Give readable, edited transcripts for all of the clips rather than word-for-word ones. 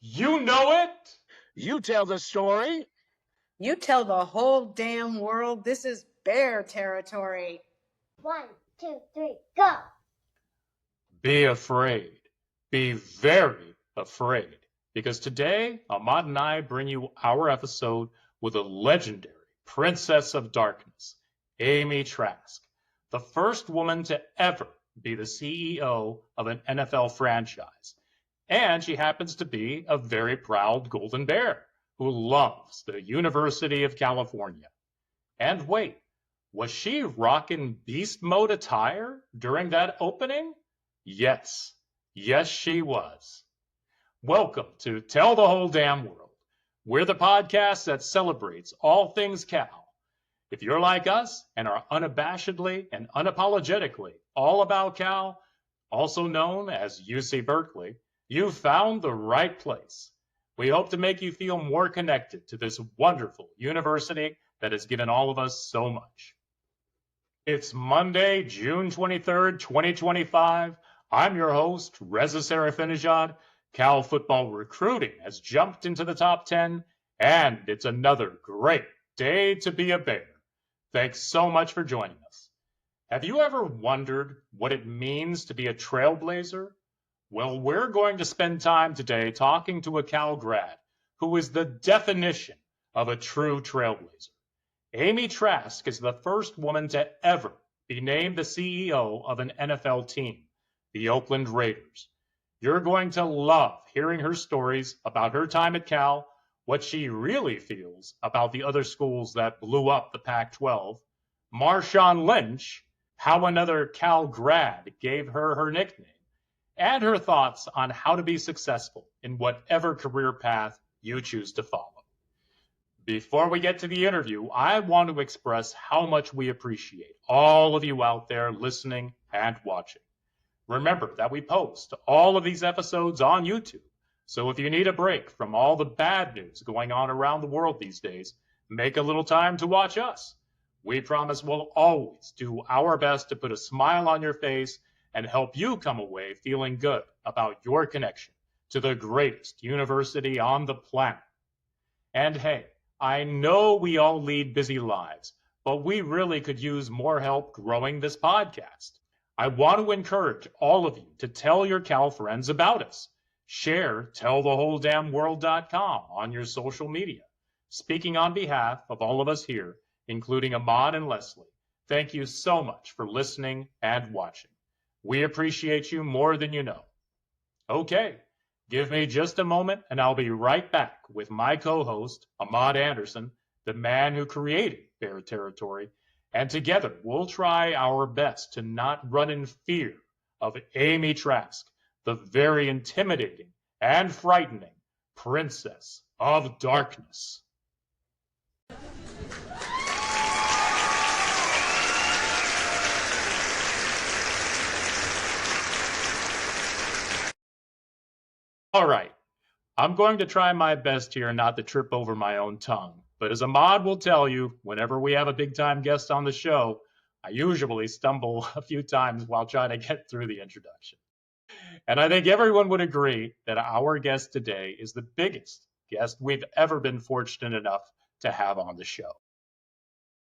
You know it. You tell the story. You tell the whole damn world this is bear territory. 1, 2, 3, go! Be afraid. Be very afraid. Because today, Ahmad and I bring you our episode with a legendary princess of darkness, Amy Trask, the first woman to ever be the CEO of an NFL franchise. And she happens to be a very proud golden bear who loves the University of California. And wait, was she rocking beast mode attire during that opening? Yes, she was. Welcome to Tell the Whole Damn World. We're the podcast that celebrates all things Cal. If you're like us and are unabashedly and unapologetically all about Cal, also known as UC Berkeley, you've found the right place. We hope to make you feel more connected to this wonderful university that has given all of us so much. It's Monday, June 23rd, 2025. I'm your host, Reza Serafinejad. Cal football recruiting has jumped into the top 10, and it's another great day to be a Bear. Thanks so much for joining us. Have you ever wondered what it means to be a Trailblazer? Well, we're going to spend time today talking to a Cal grad who is the definition of a true Trailblazer. Amy Trask is the first woman to ever be named the CEO of an NFL team, the Oakland Raiders. You're going to love hearing her stories about her time at Cal, what she really feels about the other schools that blew up the Pac-12, Marshawn Lynch, how another Cal grad gave her her nickname, and her thoughts on how to be successful in whatever career path you choose to follow. Before we get to the interview, I want to express how much we appreciate all of you out there listening and watching. Remember that we post all of these episodes on YouTube, so if you need a break from all the bad news going on around the world these days, make a little time to watch us. We promise we'll always do our best to put a smile on your face and help you come away feeling good about your connection to the greatest university on the planet. And hey, I know we all lead busy lives, but we really could use more help growing this podcast. I want to encourage all of you to tell your Cal friends about us. Share tellthewholedamnworld.com on your social media. Speaking on behalf of all of us here, including Ahmad and Leslie, thank you so much for listening and watching. We appreciate you more than you know. Okay, give me just a moment and I'll be right back with my co-host, Ahmad Anderson, the man who created Bear Territory, and together we'll try our best to not run in fear of Amy Trask, the very intimidating and frightening Princess of Darkness. All right, I'm going to try my best here not to trip over my own tongue. But as Ahmad will tell you, whenever we have a big-time guest on the show, I usually stumble a few times while trying to get through the introduction. And I think everyone would agree that our guest today is the biggest guest we've ever been fortunate enough to have on the show.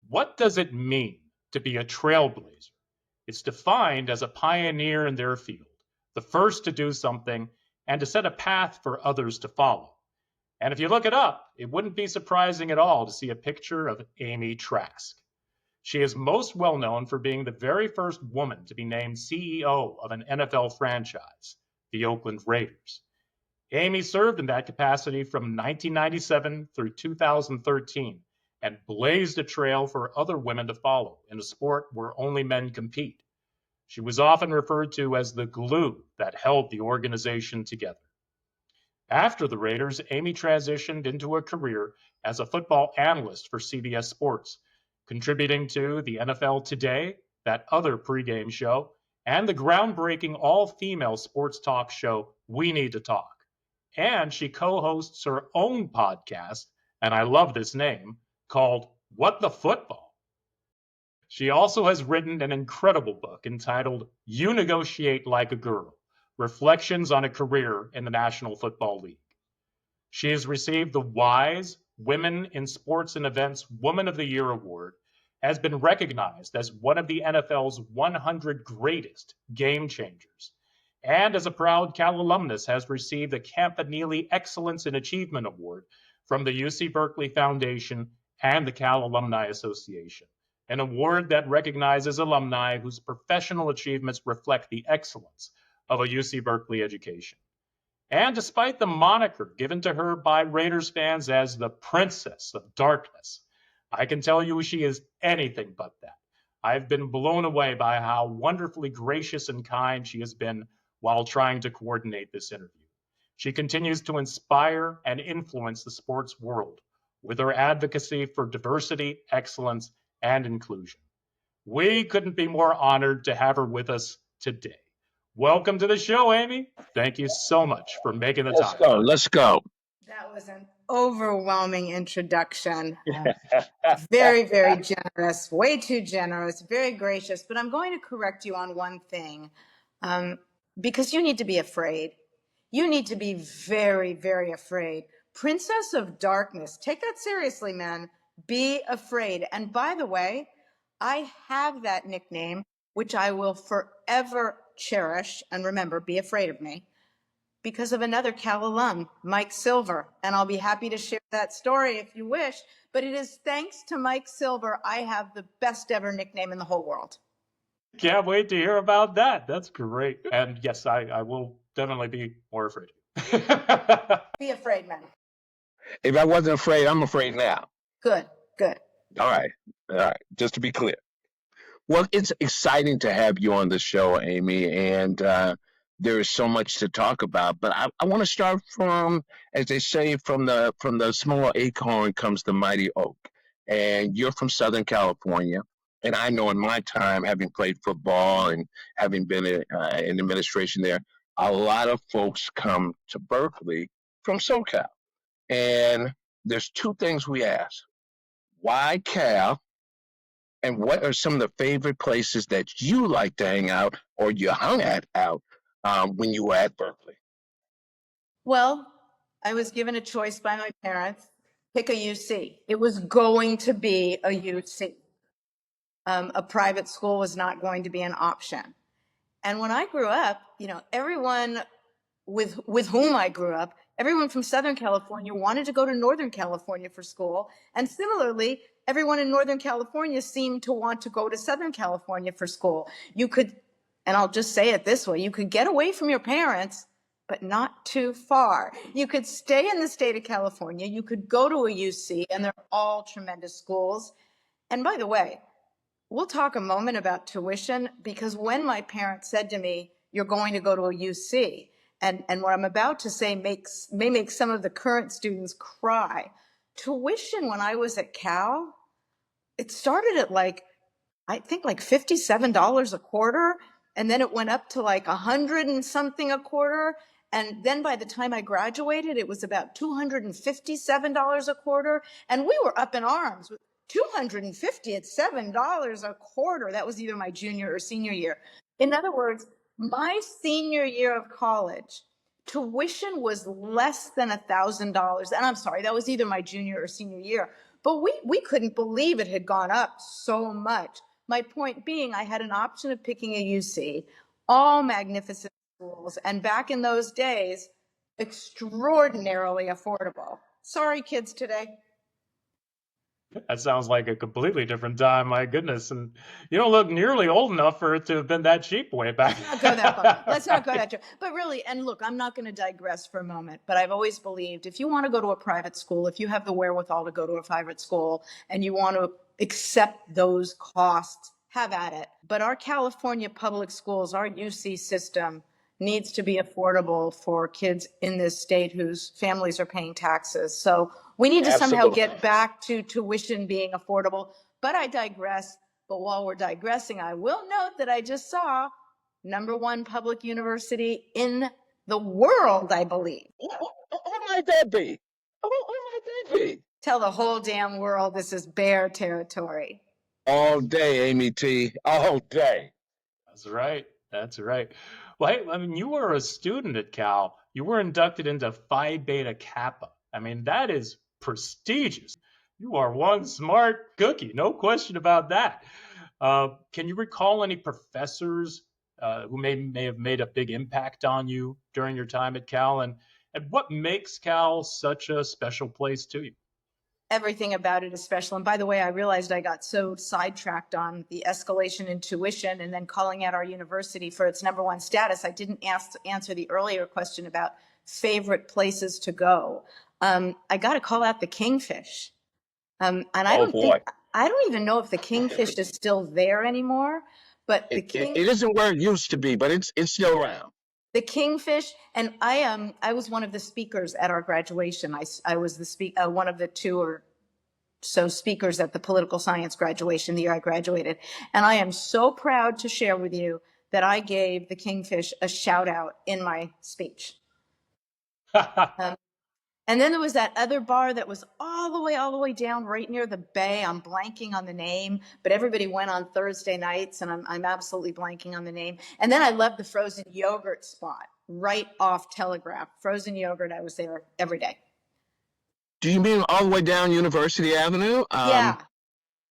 What does it mean to be a trailblazer? It's defined as a pioneer in their field, the first to do something and to set a path for others to follow. And if you look it up, it wouldn't be surprising at all to see a picture of Amy Trask. She is most well known for being the very first woman to be named CEO of an NFL franchise, the Oakland Raiders. Amy served in that capacity from 1997 through 2013 and blazed a trail for other women to follow in a sport where only men compete. She was often referred to as the glue that held the organization together. After the Raiders, Amy transitioned into a career as a football analyst for CBS Sports, contributing to the NFL Today, that other pregame show, and the groundbreaking all-female sports talk show We Need to Talk. And she co-hosts her own podcast, and I love this name, called What the Football? She also has written an incredible book entitled You Negotiate Like a Girl, Reflections on a Career in the National Football League. She has received the WISE Women in Sports and Events Woman of the Year Award, has been recognized as one of the NFL's 100 greatest game changers, and as a proud Cal alumnus has received the Campanile Excellence in Achievement Award from the UC Berkeley Foundation and the Cal Alumni Association, an award that recognizes alumni whose professional achievements reflect the excellence of a UC Berkeley education. And despite the moniker given to her by Raiders fans as the Princess of Darkness, I can tell you she is anything but that. I've been blown away by how wonderfully gracious and kind she has been while trying to coordinate this interview. She continues to inspire and influence the sports world with her advocacy for diversity, excellence, and inclusion. We couldn't be more honored to have her with us today. Welcome to the show, Amy. Thank you so much for making the time. Let's go. That was an overwhelming introduction. Very, very generous, way too generous, very gracious. But I'm going to correct you on one thing, because you need to be afraid. You need to be very, very afraid. Princess of Darkness, take that seriously, man. Be afraid. And by the way, I have that nickname, which I will forever cherish. And remember, be afraid of me, because of another Cal alum, Mike Silver. And I'll be happy to share that story if you wish. But it is thanks to Mike Silver, I have the best ever nickname in the whole world. Can't wait to hear about that. That's great. And yes, I will definitely be more afraid. Be afraid, man. If I wasn't afraid, I'm afraid now. Good, good. All right. Just to be clear. Well, it's exciting to have you on the show, Amy, and there is so much to talk about. But I want to start from, as they say, from the small acorn comes the mighty oak. And you're from Southern California, and I know in my time, having played football and having been in administration there, a lot of folks come to Berkeley from SoCal. And there's two things we ask. Why Cal? And what are some of the favorite places that you like to hang out or you hung out when you were at Berkeley? Well, I was given a choice by my parents. Pick a UC. It was going to be a UC. A private school was not going to be an option. And when I grew up, everyone with whom I grew up, everyone from Southern California wanted to go to Northern California for school. And similarly, everyone in Northern California seemed to want to go to Southern California for school. You could, and I'll just say it this way, you could get away from your parents, but not too far. You could stay in the state of California. You could go to a UC, and they're all tremendous schools. And by the way, we'll talk a moment about tuition, because when my parents said to me, you're going to go to a UC, and what I'm about to say may make some of the current students cry. Tuition when I was at Cal, it started at I think $57 a quarter, and then it went up to $100 and something a quarter. And then by the time I graduated, it was about $257 a quarter. And we were up in arms with $250 at $7 a quarter. That was either my junior or senior year. In other words, my senior year of college, tuition was less than $1,000. And I'm sorry, that was either my junior or senior year. But we couldn't believe it had gone up so much. My point being, I had an option of picking a UC, all magnificent schools, and back in those days, extraordinarily affordable. Sorry, kids today. That sounds like a completely different time, my goodness. And you don't look nearly old enough for it to have been that cheap way back. Let's not go that far. But really, and look, I'm not going to digress for a moment, but I've always believed if you want to go to a private school, if you have the wherewithal to go to a private school and you want to accept those costs, have at it. But our California public schools, our UC system, needs to be affordable for kids in this state whose families are paying taxes. So we need to somehow get back to tuition being affordable. But I digress. But while we're digressing, I will note that I just saw #1 public university in the world, I believe. Who might that be? Who might that be? Tell the whole damn world this is bear territory. All day, Amy T. All day. That's right. That's right. Well, hey, I mean, you were a student at Cal. You were inducted into Phi Beta Kappa I mean, that is prestigious. You are one smart cookie, no question about that. Can you recall any professors who may have made a big impact on you during your time at Cal? And what makes Cal such a special place to you? Everything about it is special. And by the way, I realized I got so sidetracked on the escalation in tuition and then calling out our university for its number one status. I didn't answer the earlier question about favorite places to go. I got to call out the Kingfish. And I Oh don't think, boy, I don't even know if the Kingfish is still there anymore, but it isn't where it used to be, but it's still around. the Kingfish, and I was one of the speakers at our graduation. I was one of the two or so speakers at the political science graduation the year I graduated. And I am so proud to share with you that I gave the Kingfish a shout out in my speech. And then there was that other bar that was all the way down right near the bay. I'm blanking on the name, but everybody went on Thursday nights, and I'm absolutely blanking on the name. And then I loved the frozen yogurt spot right off Telegraph. Frozen yogurt, I was there every day. Do you mean all the way down University Avenue? Yeah.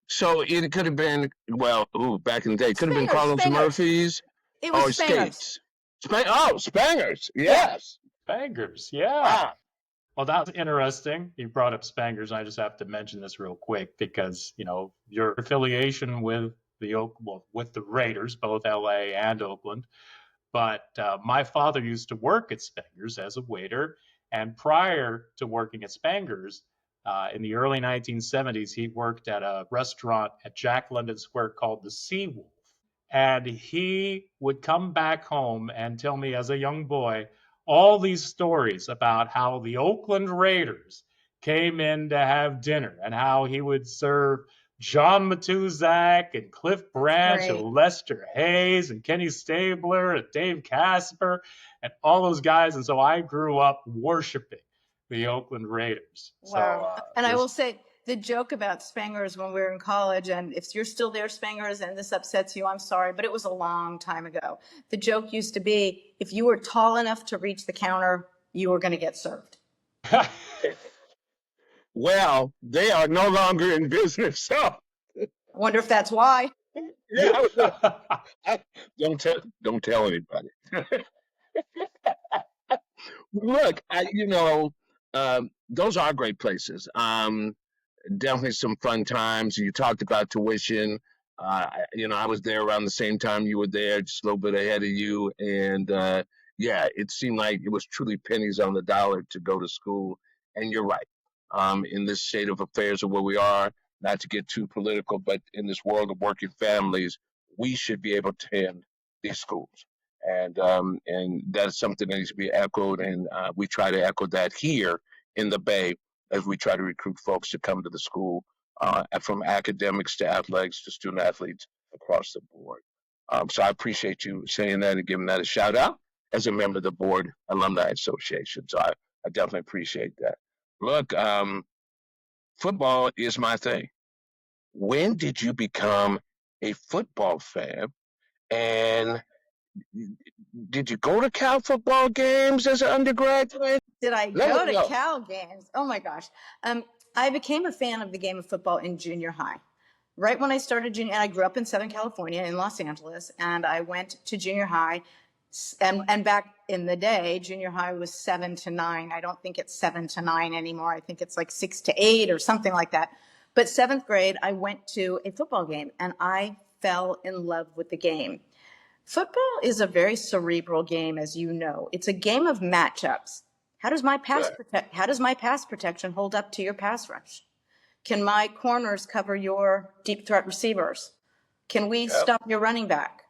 So it could have been, well, back in the day, it could have been Carlos Spangers. Murphy's It was or Spangers. Skates. Spangers. Yes. Spangers, yeah. Wow. Well, that's interesting. You brought up Spangers. I just have to mention this real quick because, your affiliation with with the Raiders, both LA and Oakland. But my father used to work at Spangers as a waiter. And prior to working at Spangers, in the early 1970s, he worked at a restaurant at Jack London Square called the Sea Wolf. And he would come back home and tell me as a young boy all these stories about how the Oakland Raiders came in to have dinner and how he would serve John Matuzak and Cliff Branch and Lester Hayes and Kenny Stabler and Dave Casper and all those guys. And so I grew up worshiping the Oakland Raiders. Wow. So, and I will say the joke about Spangers when we were in college, and if you're still there, Spangers, and this upsets you, I'm sorry, but it was a long time ago. The joke used to be if you were tall enough to reach the counter, you were going to get served. Well, they are no longer in business. So I wonder if that's why. yeah, don't tell anybody. Look, those are great places. Definitely some fun times. You talked about tuition. I was there around the same time you were there, just a little bit ahead of you. And it seemed like it was truly pennies on the dollar to go to school. And you're right. In this state of affairs of where we are, not to get too political, but in this world of working families, we should be able to attend these schools. And that's something that needs to be echoed. And we try to echo that here in the Bay as we try to recruit folks to come to the school, from academics to athletics to student athletes across the board. So I appreciate you saying that and giving that a shout out as a member of the Board Alumni Association. So I definitely appreciate that. Look, football is my thing. When did you become a football fan? And did you go to Cal football games as an undergraduate? Did I go to Cal games? Oh my gosh. I became a fan of the game of football in junior high. Right when I started junior, and I grew up in Southern California in Los Angeles, and I went to junior high. And back in the day, junior high was 7 to 9. I don't think it's 7 to 9 anymore. I think it's like 6 to 8 or something like that. But 7th grade, I went to a football game, and I fell in love with the game. Football is a very cerebral game, as you know. It's a game of matchups. How does my pass protection hold up to your pass rush? Can my corners cover your deep threat receivers? Can we stop your running back?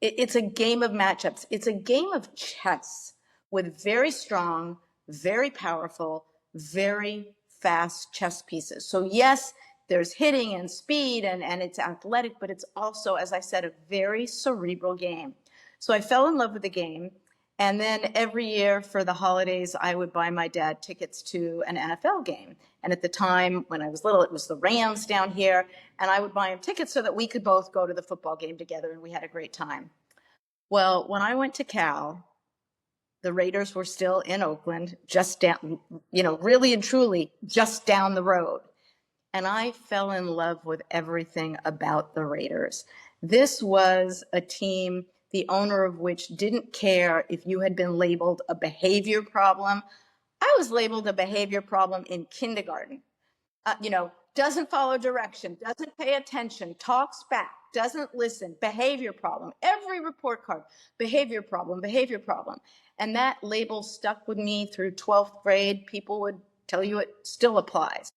It's a game of matchups. It's a game of chess with very strong, very powerful, very fast chess pieces. So yes, there's hitting and speed and it's athletic, but it's also, as I said, a very cerebral game. So I fell in love with the game. And then every year for the holidays, I would buy my dad tickets to an NFL game. And at the time when I was little, it was the Rams down here. And I would buy him tickets so that we could both go to the football game together. And we had a great time. Well, when I went to Cal, The Raiders were still in Oakland, just down, really and truly just down the road. And I fell in love with everything about the Raiders. This was a team, the owner of which didn't care if you had been labeled a behavior problem. I was labeled a behavior problem in kindergarten. Doesn't follow direction, doesn't pay attention, talks back, doesn't listen, behavior problem. Every report card, behavior problem, behavior problem. And that label stuck with me through 12th grade. People would tell you it still applies.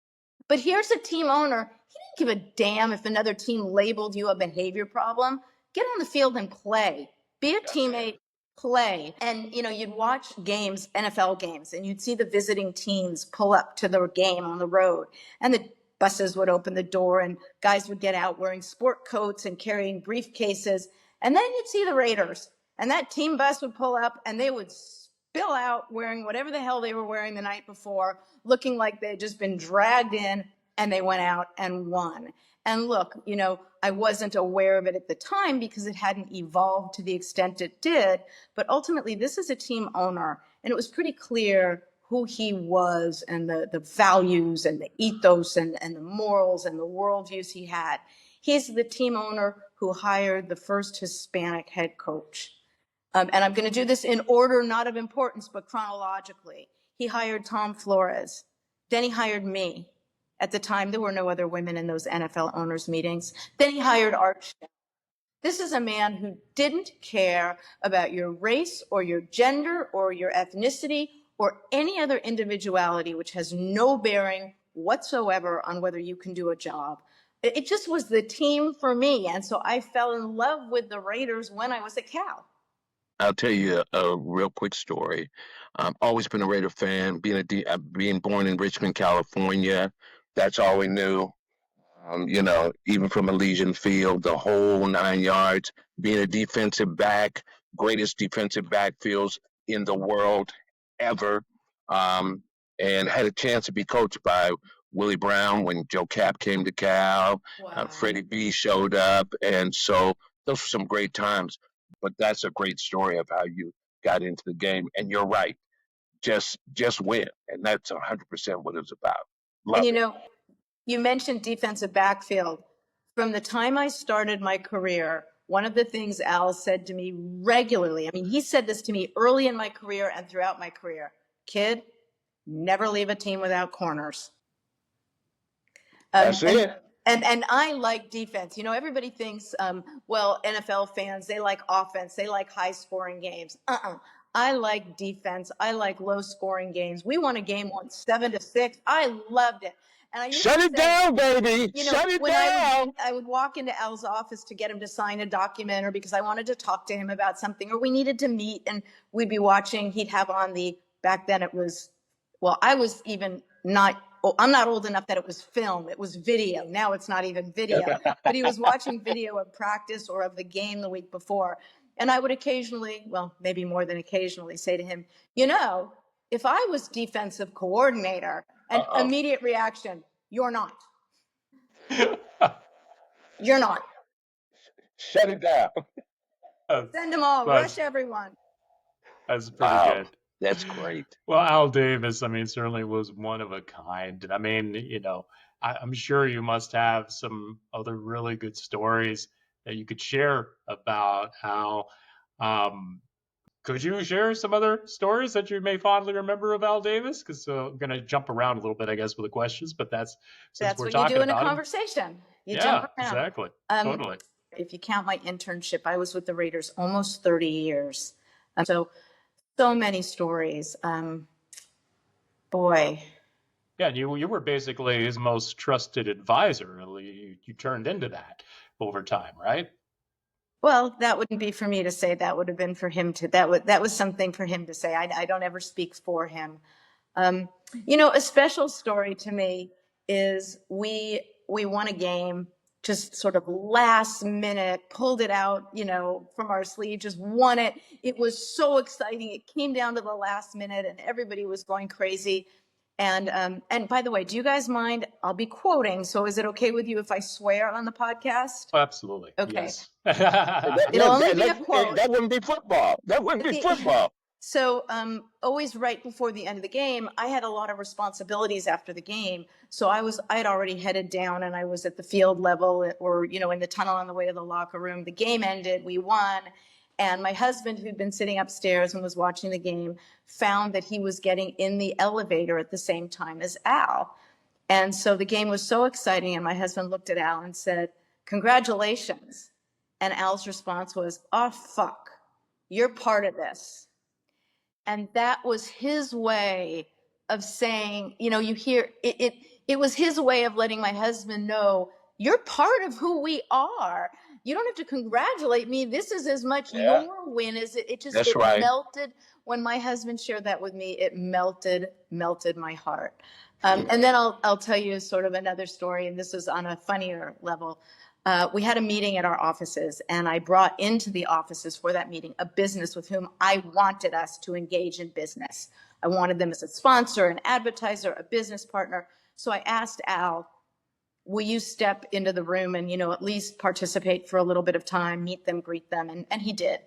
But here's a team owner. He didn't give a damn if another team labeled you a behavior problem. Get on the field and play. Be a teammate, play. And, you'd watch games, NFL games, and you'd see the visiting teams pull up to the game on the road. And the buses would open the door and guys would get out wearing sport coats and carrying briefcases. And then you'd see the Raiders. And that team bus would pull up and they would spill out wearing whatever the hell they were wearing the night before, looking like they had just been dragged in, and they went out and won. And look, I wasn't aware of it at the time because it hadn't evolved to the extent it did. But ultimately, this is a team owner, and it was pretty clear who he was and the values and the ethos and the morals and the worldviews he had. He's the team owner who hired the first Hispanic head coach. And I'm going to do this in order, not of importance, but chronologically. He hired Tom Flores. Then he hired me. At the time, there were no other women in those NFL owners' meetings. Then he hired Art. This is a man who didn't care about your race or your gender or your ethnicity or any other individuality, which has no bearing whatsoever on whether you can do a job. It just was the team for me. And so I fell in love with the Raiders when I was at Cal. I'll tell you a real quick story. Always been a Raider fan. Being born in Richmond, California, that's all we knew. Even from Elysian Field, the whole 9 yards. Being a defensive back, greatest defensive backfields in the world ever, and had a chance to be coached by Willie Brown when Joe Cap came to Cal. Wow. Freddie B showed up, and so those were some great times. But that's a great story of how you got into the game. And you're right, just win, and that's 100% what it's about. Love and you mentioned defensive backfield. From the time I started my career, one of the things Al said to me regularly, he said this to me early in my career and throughout my career: kid, never leave a team without corners. That's it. And I like defense. Everybody thinks, NFL fans, they like offense. They like high-scoring games. I like defense. I like low-scoring games. We won a game once, 7-6. I loved it. And I used Shut to it say, down, baby. Shut it when down. I would walk into Al's office to get him to sign a document, or because I wanted to talk to him about something, or we needed to meet, and we'd be watching. He'd have on back then it was, I was even not, I'm not old enough that it was film. It was video. Now it's not even video. But he was watching video of practice or of the game the week before. And I would occasionally, maybe more than occasionally, say to him, if I was defensive coordinator, an immediate reaction: you're not. You're not. Shut it down. Send them all. Rush everyone. That's pretty good. That's great. Well, Al Davis, certainly was one of a kind. I'm sure you must have some other really good stories that you could share about Al. Could you share some other stories that you may fondly remember of Al Davis? Because I'm going to jump around a little bit, I guess, with the questions, but that's what you do in a conversation. You jump around. Exactly. Totally. If you count my internship, I was with the Raiders almost 30 years. So many stories. Boy. Yeah, you were basically his most trusted advisor. You turned into that over time, right? Well, that wouldn't be for me to say. That would have been for him to. That was something for him to say. I don't ever speak for him. A special story to me is we won a game, just sort of last minute, pulled it out, from our sleeve, just won it. It was so exciting. It came down to the last minute and everybody was going crazy. And by the way, do you guys mind? I'll be quoting. So is it okay with you if I swear on the podcast? Oh, absolutely. Okay. Yes. It'll only be a quote. That wouldn't be football. That wouldn't be football. So always right before the end of the game, I had a lot of responsibilities after the game. So I had already headed down and I was at the field level or, in the tunnel on the way to the locker room. The game ended, we won. And my husband, who'd been sitting upstairs and was watching the game, found that he was getting in the elevator at the same time as Al. And so the game was so exciting. And my husband looked at Al and said, "Congratulations." And Al's response was, "Oh, fuck, you're part of this." And that was his way of saying, you hear it was his way of letting my husband know, you're part of who we are. You don't have to congratulate me. This is as much Yeah, your win as it that's right. melted. When my husband shared that with me, it melted my heart. And then I'll tell you sort of another story, and this is on a funnier level. We had a meeting at our offices, and I brought into the offices for that meeting a business with whom I wanted us to engage in business. I wanted them as a sponsor, an advertiser, a business partner. So I asked Al, will you step into the room and, at least participate for a little bit of time, meet them, greet them, and he did.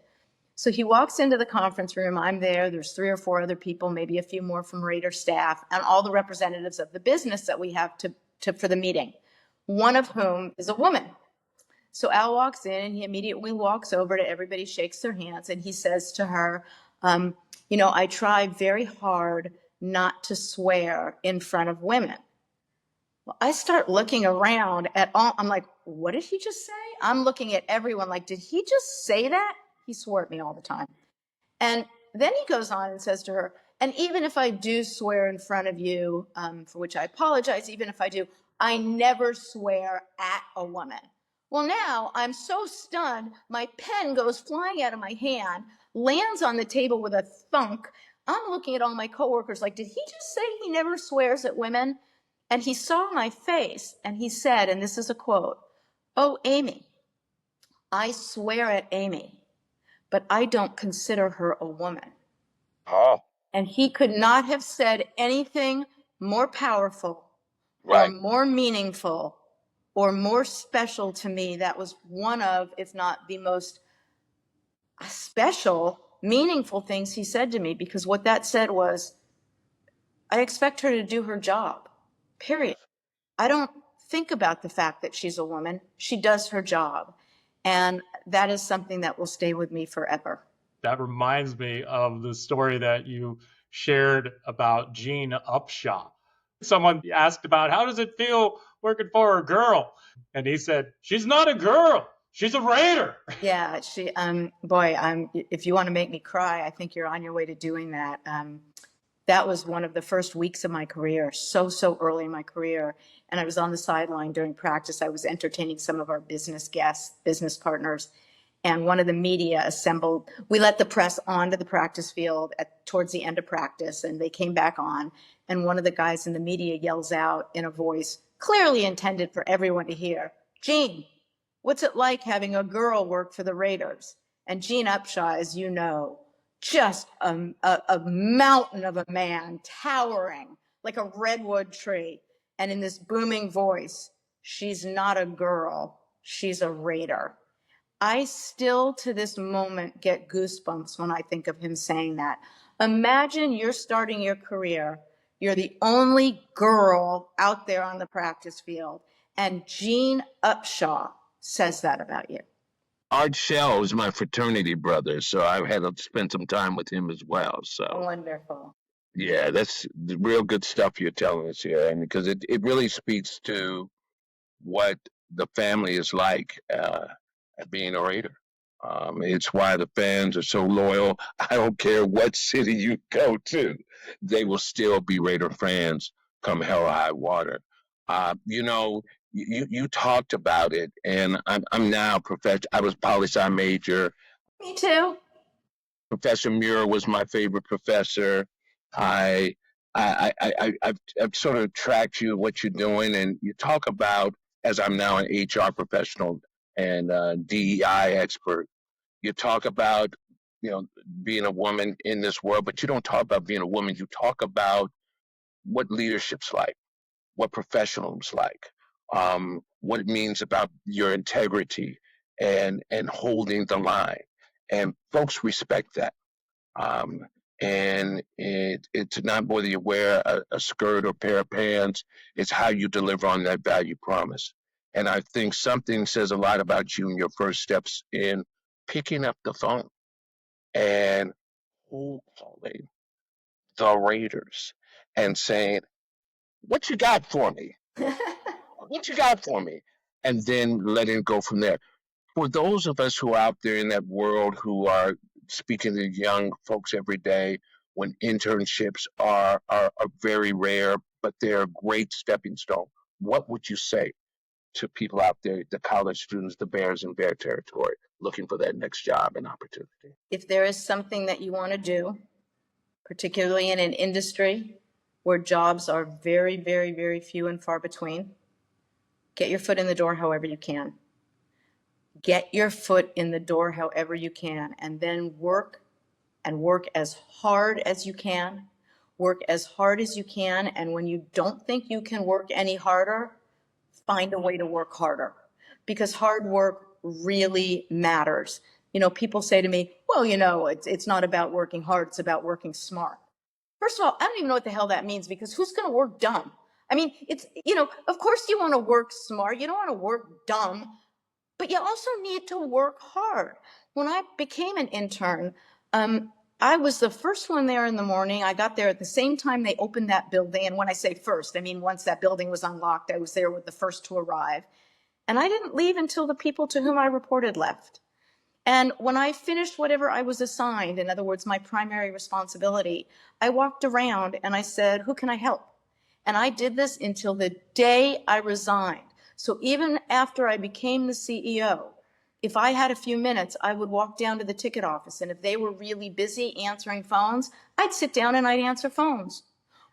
So he walks into the conference room. I'm there. There's 3 or 4 other people, maybe a few more from Raider staff, and all the representatives of the business that we have for the meeting, one of whom is a woman. So Al walks in and he immediately walks over to everybody, shakes their hands, and he says to her, I try very hard not to swear in front of women. Well, I start looking around at all. I'm like, what did he just say? I'm looking at everyone like, did he just say that? He swore at me all the time. And then he goes on and says to her, and even if I do swear in front of you, for which I apologize, even if I do, I never swear at a woman. Well, now I'm so stunned, my pen goes flying out of my hand, lands on the table with a thunk. I'm looking at all my coworkers like, did he just say he never swears at women? And he saw my face and he said, and this is a quote, "Oh, Amy, I swear at Amy, but I don't consider her a woman." Oh, And he could not have said anything more powerful or right. more meaningful or more special to me. That was one of, if not the most special, meaningful things he said to me, because what that said was, I expect her to do her job, period. I don't think about the fact that she's a woman. She does her job. And that is something that will stay with me forever. That reminds me of the story that you shared about Gene Upshaw. Someone asked about how does it feel working for a girl? And he said, she's not a girl. She's a Raider. Yeah, if you want to make me cry, I think you're on your way to doing that. That was one of the first weeks of my career, so early in my career. And I was on the sideline during practice. I was entertaining some of our business guests, business partners. And one of the media assembled. We let the press onto the practice field towards the end of practice, and they came back on. And one of the guys in the media yells out in a voice clearly intended for everyone to hear, "Gene, what's it like having a girl work for the Raiders?" And Gene Upshaw, as you know, just a mountain of a man, towering like a redwood tree. And in this booming voice, "She's not a girl, she's a Raider." I still, to this moment, get goosebumps when I think of him saying that. Imagine you're starting your career. You're the only girl out there on the practice field, and Gene Upshaw says that about you. Art Shell is my fraternity brother, so I've had to spend some time with him as well. So Wonderful. yeah, that's the real good stuff you're telling us here, and because it really speaks to what the family is like at being a Raider. It's why the fans are so loyal. I don't care what city you go to, they will still be Raider fans come hell or high water. You talked about it, and I'm now professor. I was poli sci major. Me too. Professor Muir was my favorite professor. I I've sort of tracked you what you're doing, and you talk about, as I'm now an HR professional and DEI expert. You talk about being a woman in this world, but you don't talk about being a woman. You talk about what leadership's like, what professionalism's like, what it means about your integrity and holding the line, and folks respect that. And it's not whether you wear a skirt or pair of pants, it's how you deliver on that value promise. And I think something says a lot about you in your first steps in picking up the phone and calling the Raiders and saying, "What you got for me? What you got for me?" And then letting it go from there. For those of us who are out there in that world who are speaking to young folks every day, when internships are very rare, but they're a great stepping stone, what would you say to people out there, the college students, the bears in bear territory, looking for that next job and opportunity? If there is something that you want to do, particularly in an industry where jobs are very, very, very few and far between, get your foot in the door however you can. Get your foot in the door however you can, and then work and work as hard as you can. Work as hard as you can, and when you don't think you can work any harder, find a way to work harder, because hard work really matters. You know, people say to me, well, you know, it's not about working hard, it's about working smart. First of all, I don't even know what the hell that means, because who's going to work dumb? I mean, it's, you know, of course you want to work smart. You don't want to work dumb, but you also need to work hard. When I became an intern, I was the first one there in the morning. I got there at the same time they opened that building. And when I say first, I mean once that building was unlocked, I was there with the first to arrive. And I didn't leave until the people to whom I reported left. And when I finished whatever I was assigned, in other words, my primary responsibility, I walked around and I said, who can I help? And I did this until the day I resigned. So even after I became the CEO, if I had a few minutes, I would walk down to the ticket office. And if they were really busy answering phones, I'd sit down and I'd answer phones.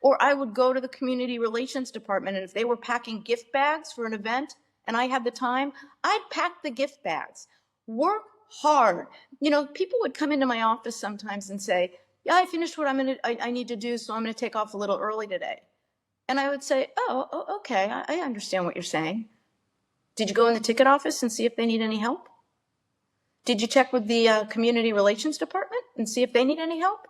Or I would go to the community relations department, and if they were packing gift bags for an event and I had the time, I'd pack the gift bags. Work hard. You know, people would come into my office sometimes and say, yeah, I finished what I need to do, so I'm going to take off a little early today. And I would say, oh, okay, I understand what you're saying. Did you go in the ticket office and see if they need any help? Did you check with the community relations department and see if they need any help?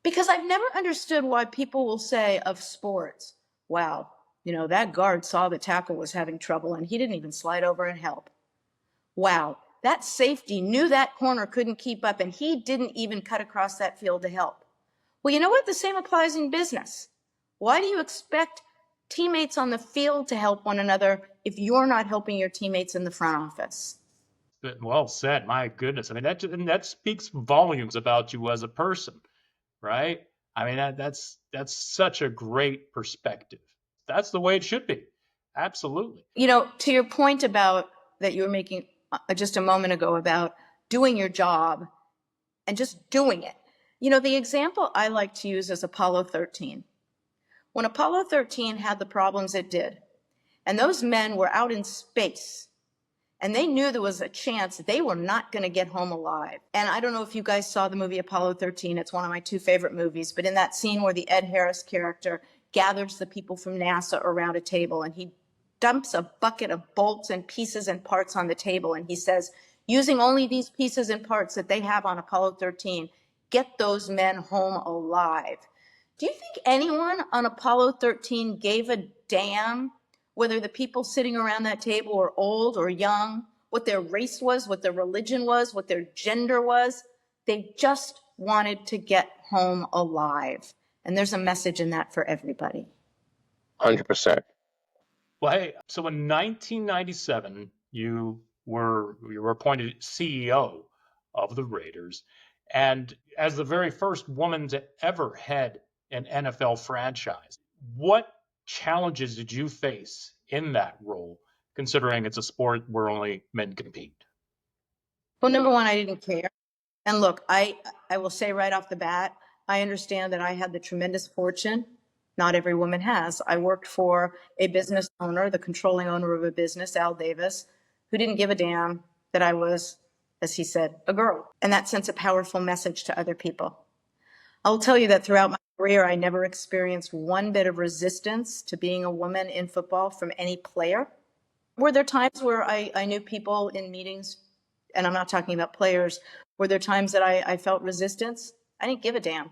Because I've never understood why people will say of sports, wow, you know, that guard saw the tackle was having trouble and he didn't even slide over and help. Wow, that safety knew that corner couldn't keep up and he didn't even cut across that field to help. Well, you know what? The same applies in business. Why do you expect teammates on the field to help one another if you're not helping your teammates in the front office? Well said. My goodness. I mean, that speaks volumes about you as a person, right? I mean, that's such a great perspective. That's the way it should be. Absolutely. You know, to your point about that you were making just a moment ago about doing your job and just doing it. You know, the example I like to use is Apollo 13. When Apollo 13 had the problems it did, and those men were out in space, and they knew there was a chance they were not going to get home alive. And I don't know if you guys saw the movie Apollo 13. It's one of my two favorite movies. But in that scene where the Ed Harris character gathers the people from NASA around a table, and he dumps a bucket of bolts and pieces and parts on the table, and he says, using only these pieces and parts that they have on Apollo 13, get those men home alive. Do you think anyone on Apollo 13 gave a damn whether the people sitting around that table were old or young, what their race was, what their religion was, what their gender was? They just wanted to get home alive. And there's a message in that for everybody. 100%. Well, hey, so in 1997, you were appointed CEO of the Raiders, and as the very first woman to ever head an NFL franchise. What challenges did you face in that role, considering it's a sport where only men compete? Well, number one, I didn't care. And look, I will say right off the bat, I understand that I had the tremendous fortune not every woman has. I worked for a business owner, the controlling owner of a business, Al Davis, who didn't give a damn that I was, as he said, a girl. And that sends a powerful message to other people. I'll tell you that throughout my career, I never experienced one bit of resistance to being a woman in football from any player. Were there times where I knew people in meetings, and I'm not talking about players, were there times that I felt resistance? I didn't give a damn.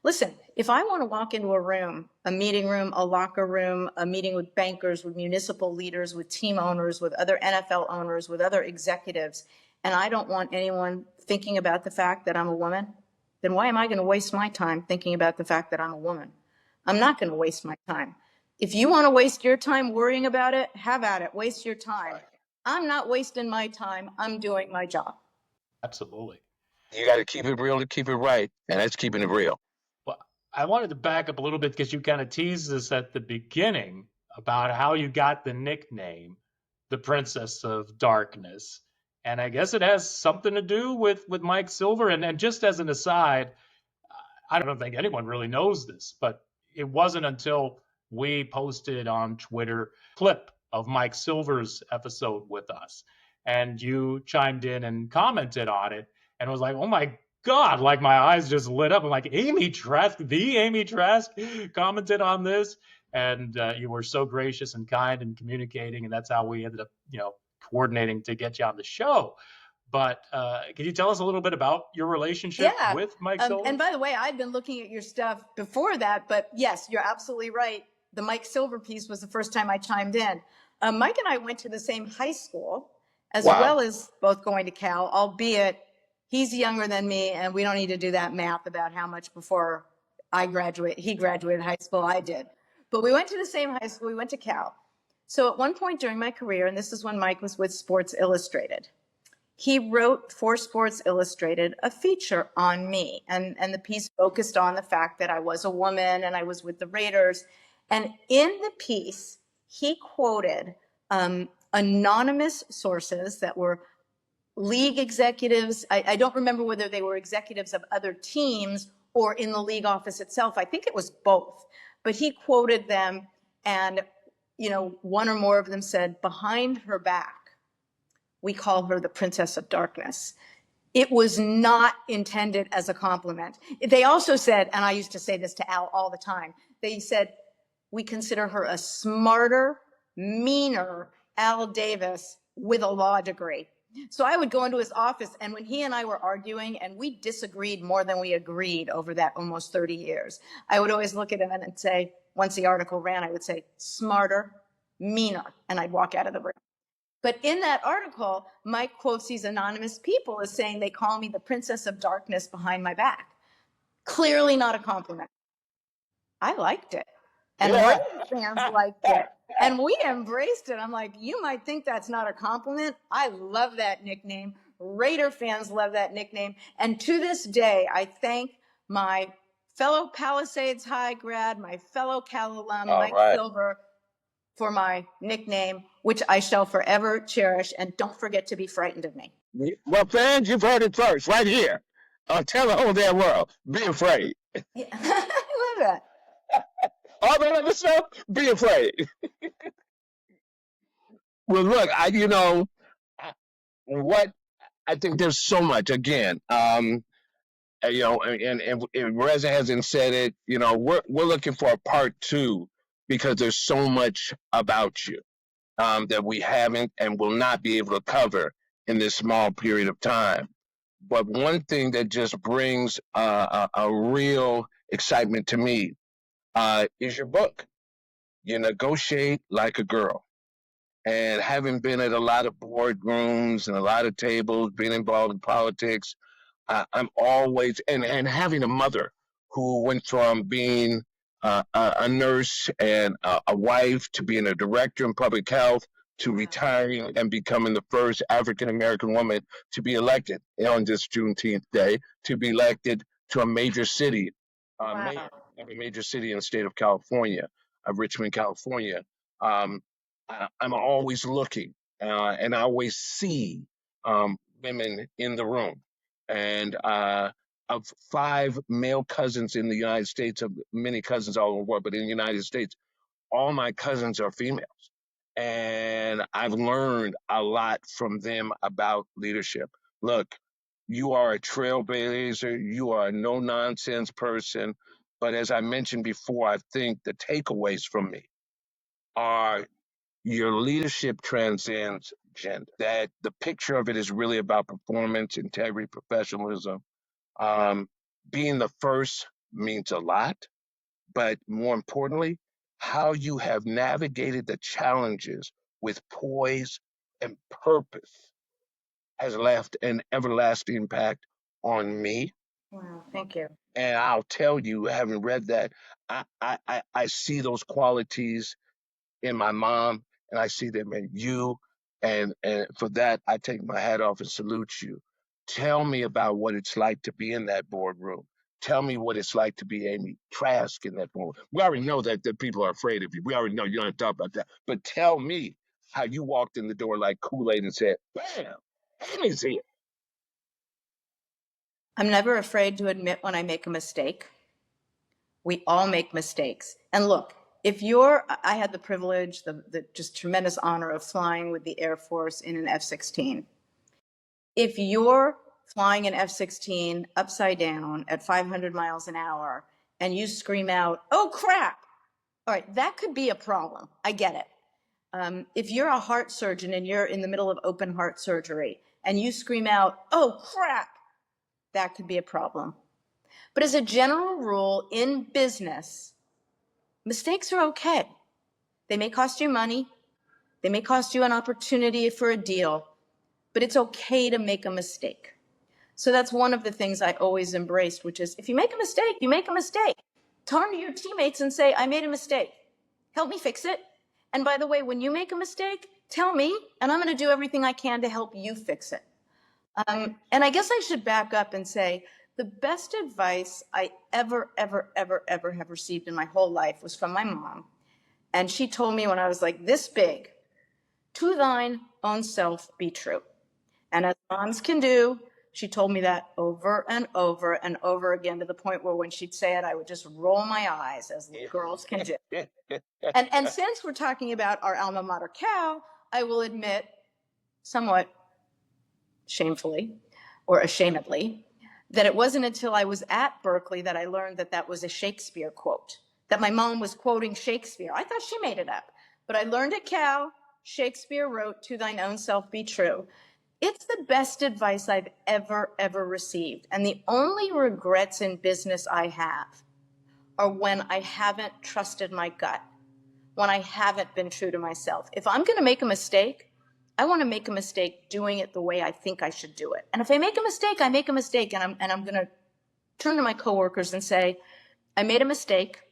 Listen, if I want to walk into a room, a meeting room, a locker room, a meeting with bankers, with municipal leaders, with team owners, with other NFL owners, with other executives, and I don't want anyone thinking about the fact that I'm a woman, then why am I going to waste my time thinking about the fact that I'm a woman? I'm not going to waste my time. If you want to waste your time worrying about it, have at it. Waste your time. I'm not wasting my time. I'm doing my job. Absolutely. You got to keep it real to keep it right, and that's keeping it real. Well, I wanted to back up a little bit because you kind of teased us at the beginning about how you got the nickname, the Princess of Darkness. And I guess it has something to do with Mike Silver. And just as an aside, I don't think anyone really knows this, but it wasn't until we posted on Twitter a clip of Mike Silver's episode with us. And you chimed in and commented on it and was like, oh my God, like my eyes just lit up. I'm like, Amy Trask, the Amy Trask commented on this. And you were so gracious and kind and communicating. And that's how we ended up, coordinating to get you on the show. But can you tell us a little bit about your relationship with Mike Silver? And by the way, I'd been looking at your stuff before that, but yes, you're absolutely right. The Mike Silver piece was the first time I chimed in. Mike and I went to the same high school, as well as both going to Cal, albeit he's younger than me, and we don't need to do that math about how much before he graduated high school, I did. But we went to the same high school, we went to Cal. So at one point during my career, and this is when Mike was with Sports Illustrated, he wrote for Sports Illustrated a feature on me. And the piece focused on the fact that I was a woman and I was with the Raiders. And in the piece, he quoted anonymous sources that were league executives. I don't remember whether they were executives of other teams or in the league office itself. I think it was both. But he quoted them, and one or more of them said, behind her back, we call her the Princess of Darkness. It was not intended as a compliment. They also said, and I used to say this to Al all the time, they said, we consider her a smarter, meaner Al Davis with a law degree. So I would go into his office, and when he and I were arguing, and we disagreed more than we agreed over that almost 30 years, I would always look at him and say, once the article ran, I would say, smarter, meaner, and I'd walk out of the room. But in that article, Mike quotes these anonymous people as saying they call me the Princess of Darkness behind my back. Clearly not a compliment. I liked it. And Raiders fans liked it. And we embraced it. I'm like, you might think that's not a compliment. I love that nickname. Raider fans love that nickname. And to this day, I thank my fellow Palisades High grad, my fellow Cal alum, Mike Silver, for my nickname, which I shall forever cherish. And don't forget to be frightened of me. Well, fans, you've heard it first, right here. Tell the whole damn world, be afraid. Yeah, I love that. All that other stuff, be afraid. Well, look, what I think there's so much. Again, and Reza hasn't said it. We're looking for a part 2 because there's so much about you that we haven't and will not be able to cover in this small period of time. But one thing that just brings a real excitement to me is your book. You negotiate like a girl. And having been at a lot of boardrooms and a lot of tables, being involved in politics, I'm always, and having a mother who went from being a nurse and a wife to being a director in public health to retiring and becoming the first African-American woman to be elected on this Juneteenth day, to be elected to a major city, mayor of a major city in the state of California, Richmond, California. I'm always looking, and I always see women in the room. And of 5 male cousins in the United States, of many cousins all over the world, but in the United States, all my cousins are females. And I've learned a lot from them about leadership. Look, you are a trailblazer, you are a no-nonsense person. But as I mentioned before, I think the takeaways from me are your leadership transcends gender. That the picture of it is really about performance, integrity, professionalism. Being the first means a lot, but more importantly, how you have navigated the challenges with poise and purpose has left an everlasting impact on me. Wow, thank you. And I'll tell you, having read that, I see those qualities in my mom, and I see them in you. And for that, I take my hat off and salute you. Tell me about what it's like to be in that boardroom. Tell me what it's like to be Amy Trask in that boardroom. We already know that people are afraid of you. We already know you don't have to talk about that. But tell me how you walked in the door like Kool-Aid and said, "Bam, Amy's here." I'm never afraid to admit when I make a mistake. We all make mistakes. And look, I had the privilege, the just tremendous honor of flying with the Air Force in an F-16. If you're flying an F-16 upside down at 500 miles an hour and you scream out, "Oh crap," all right, that could be a problem. I get it. If you're a heart surgeon and you're in the middle of open heart surgery and you scream out, "Oh crap," that could be a problem. But as a general rule in business, mistakes are okay. They may cost you money. They may cost you an opportunity for a deal, but it's okay to make a mistake. So that's one of the things I always embraced, which is if you make a mistake, you make a mistake. Turn to your teammates and say, "I made a mistake. Help me fix it. And by the way, when you make a mistake, tell me, and I'm going to do everything I can to help you fix it." And I guess I should back up and say the best advice I ever have received in my whole life was from my mom. And she told me when I was like this big, "To thine own self be true." And as moms can do, she told me that over and over and over again to the point where when she'd say it, I would just roll my eyes as girls can do. And since we're talking about our alma mater, Cal, I will admit somewhat shamefully or ashamedly that it wasn't until I was at Berkeley that I learned that that was a Shakespeare quote, that my mom was quoting Shakespeare. I thought she made it up. But I learned at Cal, Shakespeare wrote, "To thine own self be true." It's the best advice I've ever received. And the only regrets in business I have are when I haven't trusted my gut, when I haven't been true to myself. If I'm going to make a mistake, I want to make a mistake doing it the way I think I should do it. And if I make a mistake, I make a mistake, and I'm going to turn to my coworkers and say, "I made a mistake.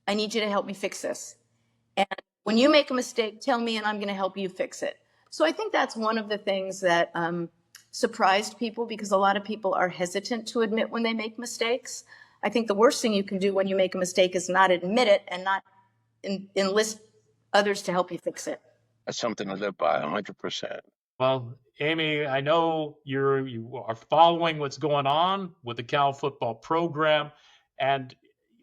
I need you to help me fix this. And when you make a mistake, tell me, and I'm going to help you fix it." So I think that's one of the things that surprised people, because a lot of people are hesitant to admit when they make mistakes. I think the worst thing you can do when you make a mistake is not admit it and not enlist others to help you fix it. That's something to live by 100%. Well, Amy, I know you are following what's going on with the Cal football program, and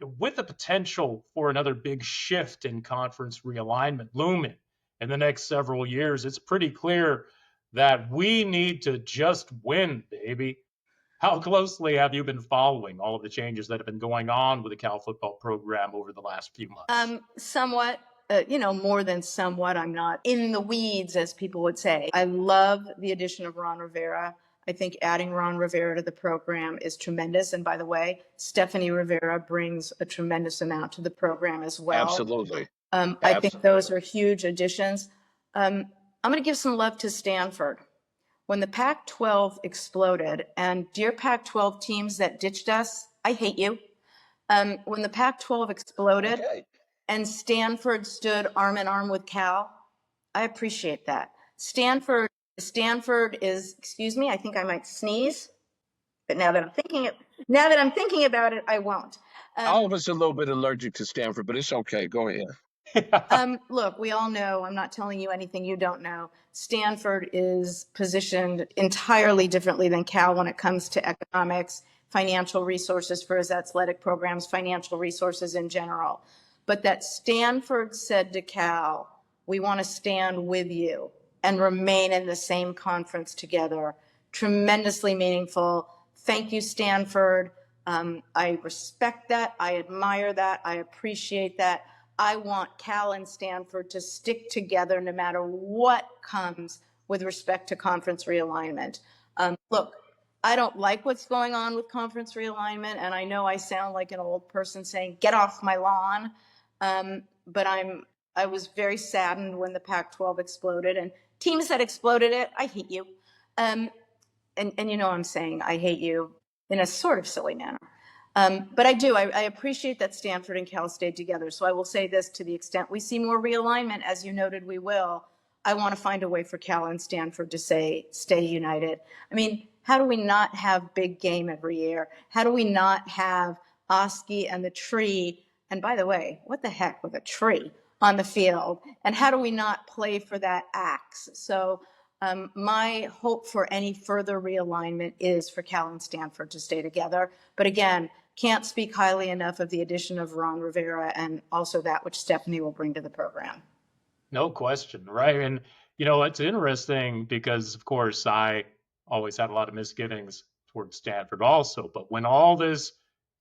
with the potential for another big shift in conference realignment looming in the next several years, it's pretty clear that we need to just win, baby. How closely have you been following all of the changes that have been going on with the Cal football program over the last few months? Somewhat. More than somewhat. I'm not in the weeds, as people would say. I love the addition of Ron Rivera. I think adding Ron Rivera to the program is tremendous. And by the way, Stephanie Rivera brings a tremendous amount to the program as well. Absolutely. I think those are huge additions. I'm going to give some love to Stanford. When the Pac-12 exploded, and dear Pac-12 teams that ditched us, I hate you. When the Pac-12 exploded, Okay. and Stanford stood arm in arm with Cal, I appreciate that. Stanford is, excuse me, I think I might sneeze, but now that I'm thinking about it, I won't. All of us are a little bit allergic to Stanford, but it's okay. Go ahead. Look, we all know, I'm not telling you anything you don't know. Stanford is positioned entirely differently than Cal when it comes to economics, financial resources for its athletic programs, financial resources in general. But that Stanford said to Cal, "We want to stand with you and remain in the same conference together." Tremendously meaningful. Thank you, Stanford. I respect that. I admire that. I appreciate that. I want Cal and Stanford to stick together no matter what comes with respect to conference realignment. Look, I don't like what's going on with conference realignment, and I know I sound like an old person saying, get off my lawn. But I was very saddened when the Pac-12 exploded, and teams that exploded it, I hate you. And you know I'm saying I hate you in a sort of silly manner. But I do. I appreciate that Stanford and Cal stayed together. So I will say this: to the extent we see more realignment, as you noted, we will. I want to find a way for Cal and Stanford to stay united. I mean, how do we not have big game every year? How do we not have Oski and the tree? And by the way, what the heck with a tree on the field? And how do we not play for that axe? So my hope for any further realignment is for Cal and Stanford to stay together. But again, can't speak highly enough of the addition of Ron Rivera and also that which Stephanie will bring to the program. No question, right? And, it's interesting because, of course, I always had a lot of misgivings towards Stanford also. But when all this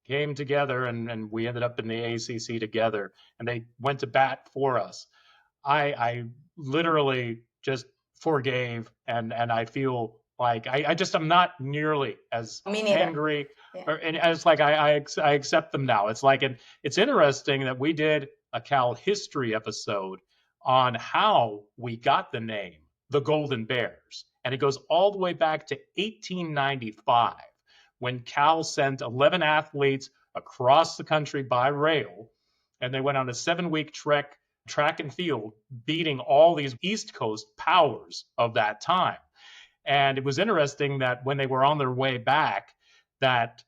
came together and we ended up in the ACC together and they went to bat for us, I literally just forgave and I feel like I'm not nearly as angry and as like I accept them now. It's like, and it's interesting that we did a Cal history episode on how we got the name the Golden Bears, and it goes all the way back to 1895 when Cal sent 11 athletes across the country by rail, and they went on a 7-week track and field, beating all these East Coast powers of that time. And it was interesting that when they were on their way back, that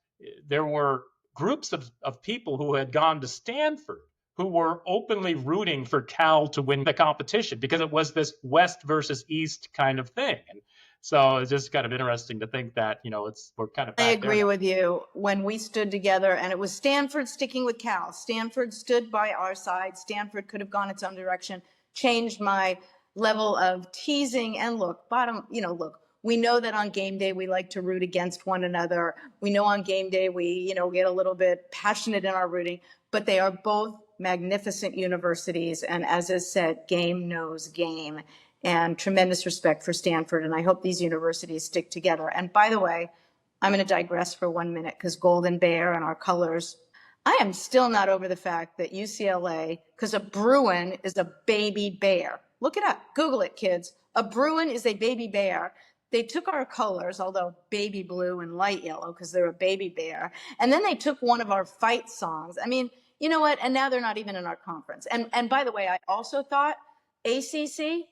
there were groups of people who had gone to Stanford who were openly rooting for Cal to win the competition because it was this West versus East kind of thing. And so it's just kind of interesting to think that, we're kind of I agree with you. When we stood together, and it was Stanford sticking with Cal. Stanford stood by our side. Stanford could have gone its own direction, changed my level of teasing. And look, we know that on game day, we like to root against one another. We know on game day, we, get a little bit passionate in our rooting, but they are both magnificent universities. And as is said, game knows game, and tremendous respect for Stanford. And I hope these universities stick together. And by the way, I'm going to digress for 1 minute because Golden Bear and our colors. I am still not over the fact that UCLA, because a Bruin is a baby bear. Look it up. Google it, kids. A Bruin is a baby bear. They took our colors, although baby blue and light yellow, because they're a baby bear. And then they took one of our fight songs. I mean, you know what? And now they're not even in our conference. And by the way, I also thought ACC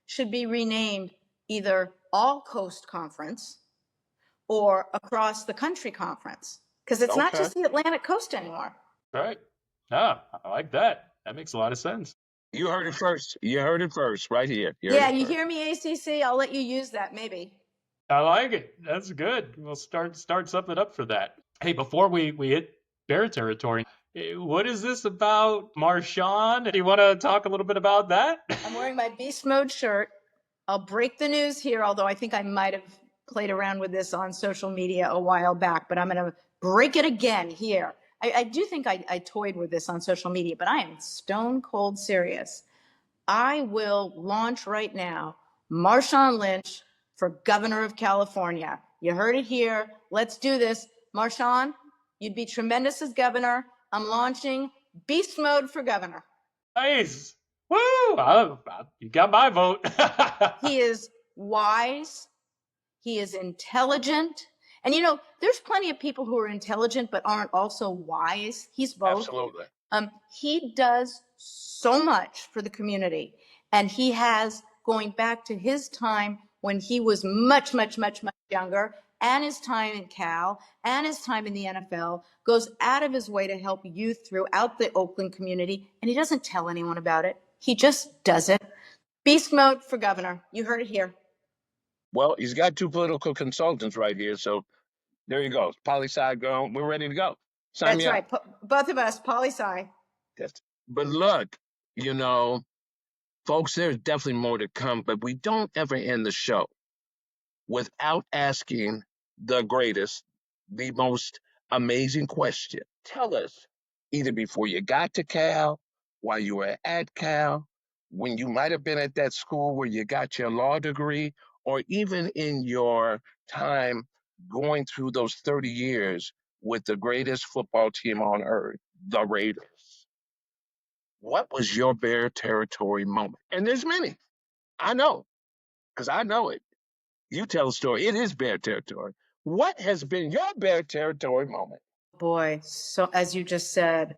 should be renamed either All Coast Conference or Across the Country Conference, because it's not just the Atlantic Coast anymore. Right. Ah, I like that. That makes a lot of sense. You heard it first. You heard it first right here. You hear me, ACC? I'll let you use that maybe. I like it. That's good. We'll start something up for that. Hey, before we hit bear territory, what is this about Marshawn? Do you want to talk a little bit about that? I'm wearing my beast mode shirt. I'll break the news here, although I think I might have played around with this on social media a while back, but I'm going to break it again here. I do think I toyed with this on social media, but I am stone cold serious. I will launch right now Marshawn Lynch for governor of California. You heard it here. Let's do this. Marshawn, you'd be tremendous as governor. I'm launching beast mode for governor. Nice. Woo! You got my vote. He is wise. He is intelligent. And there's plenty of people who are intelligent but aren't also wise. He's both. Absolutely. He does so much for the community. And he has, going back to his time when he was much, much, much, much younger, and his time in Cal, and his time in the NFL, goes out of his way to help youth throughout the Oakland community. And he doesn't tell anyone about it. He just does it. Beast mode for governor. You heard it here. Well, he's got 2 political consultants right here, so there you go. Poli-sci girl, we're ready to go. Sign That's right. Both of us, poli-sci. Yes. But look, folks, there's definitely more to come, but we don't ever end the show without asking the greatest, the most amazing question. Tell us, either before you got to Cal, while you were at Cal, when you might have been at that school where you got your law degree, or even in your time going through those 30 years with the greatest football team on earth, the Raiders. What was your bear territory moment? And there's many. I know, because I know it. You tell the story. It is bear territory. What has been your bear territory moment? Boy, so as you just said,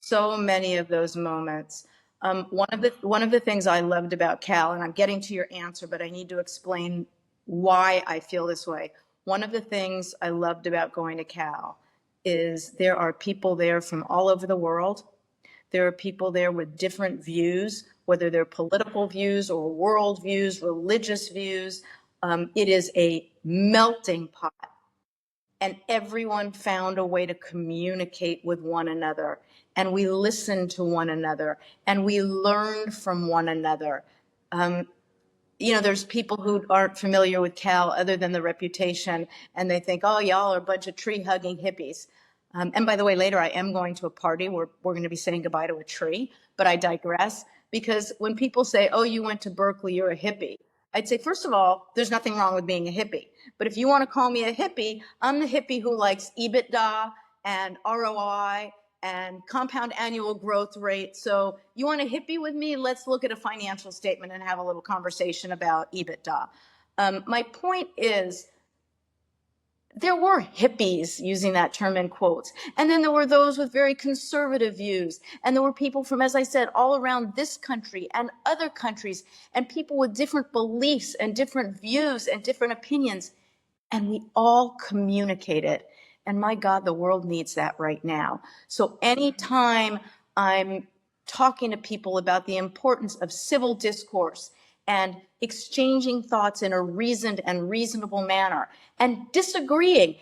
so many of those moments. One of the things I loved about Cal, and I'm getting to your answer, but I need to explain why I feel this way. One of the things I loved about going to Cal is there are people there from all over the world. There are people there with different views, whether they're political views or world views, religious views. It is a melting pot, and everyone found a way to communicate with one another. And we listened to one another, and we learned from one another. There's people who aren't familiar with Cal other than the reputation, and they think, oh, y'all are a bunch of tree-hugging hippies. And by the way, later I am going to a party where we're going to be saying goodbye to a tree, but I digress. Because when people say, oh, you went to Berkeley, you're a hippie, I'd say, first of all, there's nothing wrong with being a hippie. But if you want to call me a hippie, I'm the hippie who likes EBITDA and ROI and compound annual growth rate. So you want a hippie with me? Let's look at a financial statement and have a little conversation about EBITDA. My point is, there were hippies, using that term in quotes. And then there were those with very conservative views. And there were people from, as I said, all around this country and other countries, and people with different beliefs and different views and different opinions. And we all communicated. And my God, the world needs that right now. So anytime I'm talking to people about the importance of civil discourse and exchanging thoughts in a reasoned and reasonable manner, and disagreeing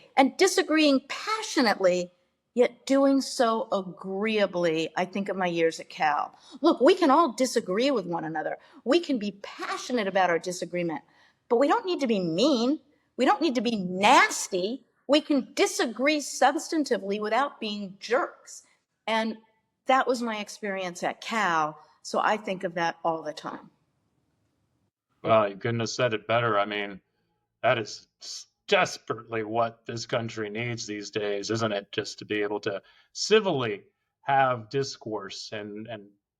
passionately, yet doing so agreeably, I think of my years at Cal. Look, we can all disagree with one another. We can be passionate about our disagreement, but we don't need to be mean. We don't need to be nasty. We can disagree substantively without being jerks. And that was my experience at Cal, so I think of that all the time. Well, you couldn't have said it better. I mean, that is desperately what this country needs these days, isn't it? Just to be able to civilly have discourse and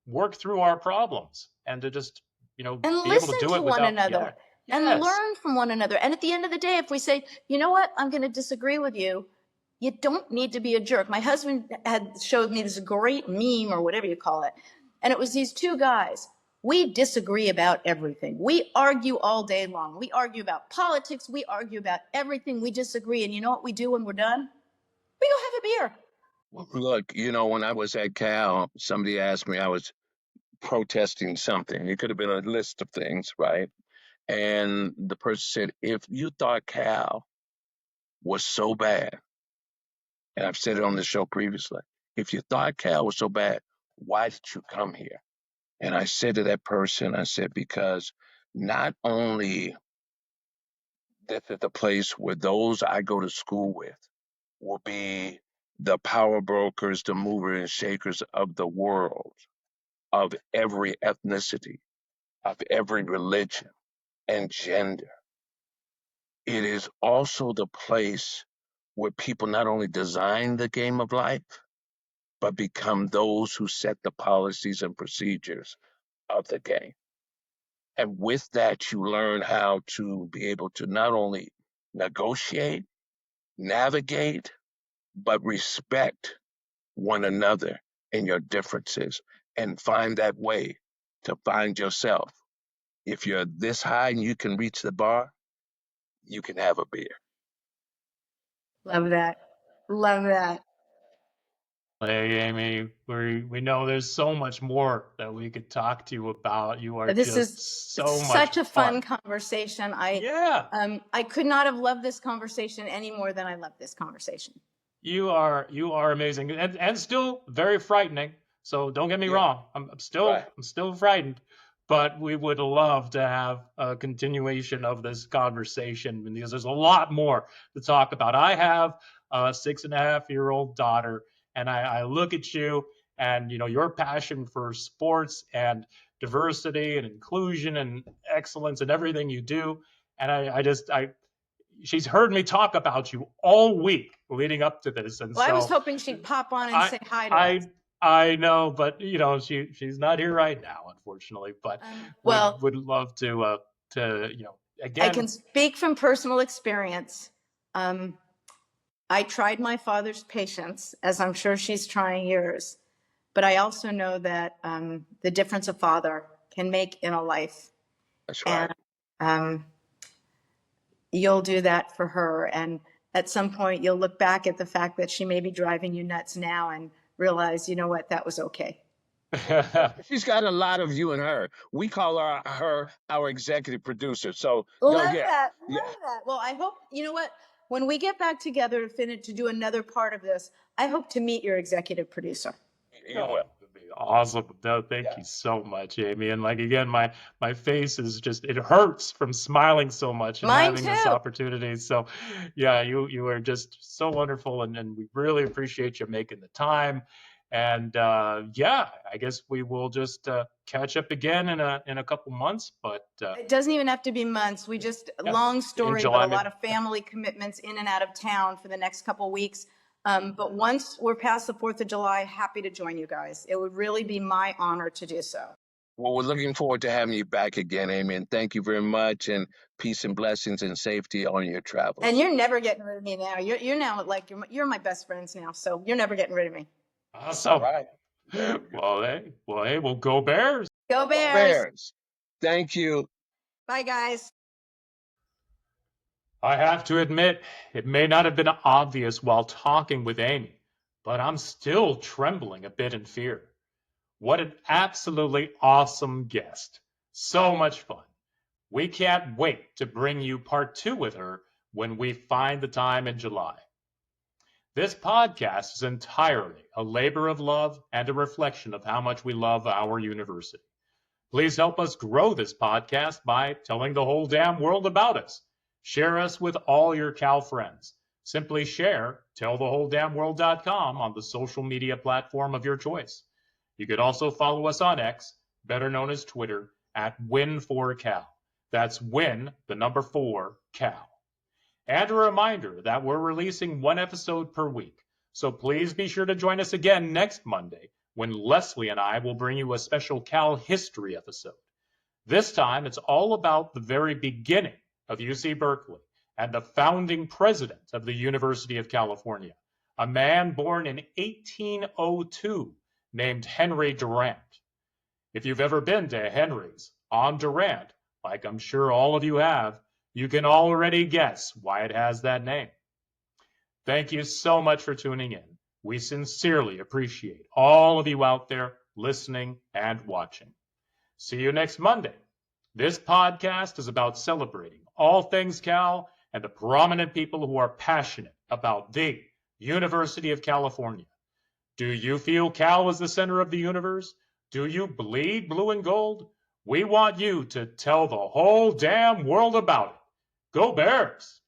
work through our problems, and to just, And be able to listen do to it one without another yelling. and Yes. learn from one another. And at the end of the day, if we say, you know what, I'm going to disagree with you, you don't need to be a jerk. My husband had showed me this great meme, or whatever you call it. And it was these two guys. We disagree about everything. We argue all day long. We argue about politics. We argue about everything. We disagree. And you know what we do when we're done? We go have a beer. Look, when I was at Cal, somebody asked me, I was protesting something. It could have been a list of things, right? And the person said, if you thought Cal was so bad, and I've said it on the show previously, if you thought Cal was so bad, why did you come here? And I said to that person, I said, because not only this is the place where those I go to school with will be the power brokers, the movers and shakers of the world, of every ethnicity, of every religion and gender. It is also the place where people not only design the game of life, but become those who set the policies and procedures of the game. And with that, you learn how to be able to not only negotiate, navigate, but respect one another and your differences, and find that way to find yourself. If you're this high and you can reach the bar, you can have a beer. Love that. Love that. Hey, Amy, we know there's so much more that we could talk to you about. You are This is just it's so much such a fun fun. conversation. Yeah. I could not have loved this conversation any more than I love this conversation. You are amazing, and still very frightening. So don't get me Yeah, wrong. I'm still frightened, but we would love to have a continuation of this conversation because there's a lot more to talk about. I have a 6.5-year-old daughter, and I look at you and your passion for sports and diversity and inclusion and excellence and everything you do, and I just she's heard me talk about you all week leading up to this, and Well, so I was hoping she'd pop on and say hi to us. I know, but she's not here right now, unfortunately. But Well, would love to again. I can speak from personal experience. I tried my father's patience, as I'm sure she's trying yours. But I also know that the difference a father can make in a life. That's right. And you'll do that for her. And at some point, you'll look back at the fact that she may be driving you nuts now and realize, you know what, that was okay. She's got a lot of you in her. We call her our executive producer. So Love yeah. that. Yeah. Love that. Well, I hope, you know what, when we get back together to do another part of this, I hope to meet your executive producer. You will. It'd be awesome. No, thank you so much, Amy. And like again, my face is just, it hurts from smiling so much and Mine having this too. opportunity. So yeah, you are just so wonderful, and we really appreciate you making the time. And yeah, I guess we will just catch up again in a couple months. But It doesn't even have to be months. We just, Yeah. long story, July, but a lot of family commitments in and out of town for the next couple weeks. But once we're past the 4th of July, happy to join you guys. It would really be my honor to do so. Well, we're looking forward to having you back again, Amy. And thank you very much. And peace and blessings and safety on your travels. And you're never getting rid of me now. You're now like, you're my best friends now. So you're never getting rid of me. awesome. All right. Well, hey, we'll go Bears. Go Bears. Bears. Thank you. Bye, guys. I have to admit, it may not have been obvious while talking with Amy, but I'm still trembling a bit in fear. What an absolutely awesome guest. So much fun. We can't wait to bring you part 2 with her when we find the time in July. This podcast is entirely a labor of love and a reflection of how much we love our university. Please help us grow this podcast by telling the whole damn world about us. Share us with all your Cal friends. Simply share tellthewholedamnworld.com on the social media platform of your choice. You could also follow us on X, better known as Twitter, at Win4Cal. That's Win, the number 4, Cal. And a reminder that we're releasing 1 episode per week. So please be sure to join us again next Monday when Leslie and I will bring you a special Cal history episode. This time, it's all about the very beginning of UC Berkeley and the founding president of the University of California, a man born in 1802 named Henry Durant. If you've ever been to Henry's on Durant, like I'm sure all of you have, you can already guess why it has that name. Thank you so much for tuning in. We sincerely appreciate all of you out there listening and watching. See you next Monday. This podcast is about celebrating all things Cal and the prominent people who are passionate about the University of California. Do you feel Cal is the center of the universe? Do you bleed blue and gold? We want you to tell the whole damn world about it. Go Bears!